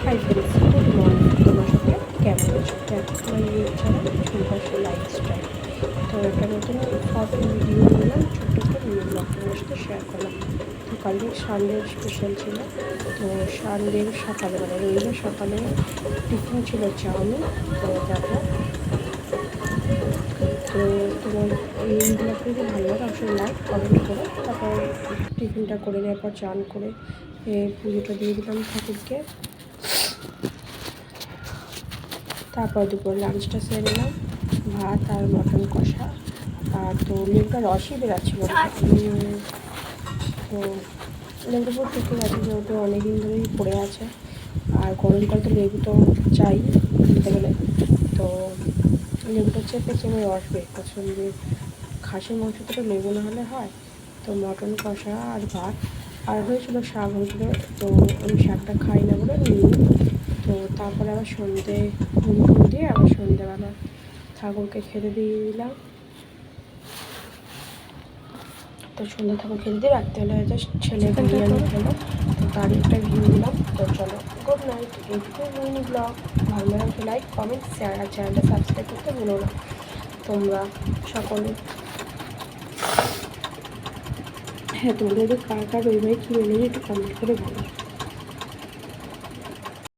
Hi friends, good morning. তোমার সবাই কেমন আছো? আমার ইউটিউব চ্যানেল ঝুমকাশো লাইফস্টাইল। তো একটা নতুন ভিডিও নিলাম, ছোট্ট একটা মিনি ব্লগ তোমার সাথে শেয়ার করলাম। তো কালকে সানডের স্পেশাল ছিল। তো সানডের সকালে মানে রবিবার সকালে টিফিন ছিল চাউমিন। তো দেখো, তো তোমার এই ব্লগটা যদি ভালো লাগে অবশ্যই লাইক কমেন্ট করো। তারপর টিফিনটা করে নেওয়ার পর চান করে পুজোটা দিয়ে দিলাম ঠাকুরকে। তারপর দুপুর লাঞ্চটা সেরে নিলাম, ভাত আর মটন কষা। আর তো লেবুটা রসই বেরাচ্ছিল। তো লেবুটা পুরো ঠেকে গেছে, যেহেতু অনেকদিন ধরেই পড়ে আছে। আর গরমকাল তো লেবু তো চাই বলতে গেলে। তো লেবুটা চেপে চেপে রস বের করছে। খাসির মাংসতে তো লেবু না হলে হয়। তো মটন কষা আর ভাত আর হয়েছিল, শাক হয়েছিল। তো আমি শাকটা খাই না বলে নিই। তো তারপরে আবার সন্ধে ঘুম দিয়ে আবার সন্ধেবেলা ঠাকুরকে খেতে দিয়ে দিলাম। তো সন্ধ্যে ঠাকুর খেতে দিয়ে রাত্রেবেলা জাস্ট ছেলে বিরিয়ানি খেলো, তো তারই একটা ভিউ দিলাম। তো চলো, গুড নাইট। এইটুকু মিনি ব্লগ। ভালো লাগলে লাইক কমেন্ট শেয়ার আর চ্যানেলটা সাবস্ক্রাইব করতে ভুলো না তোমরা সকলে। হ্যাঁ, তোমাদের কার কার রবিবারে কী মেনে একটু কমেন্ট করে বলো।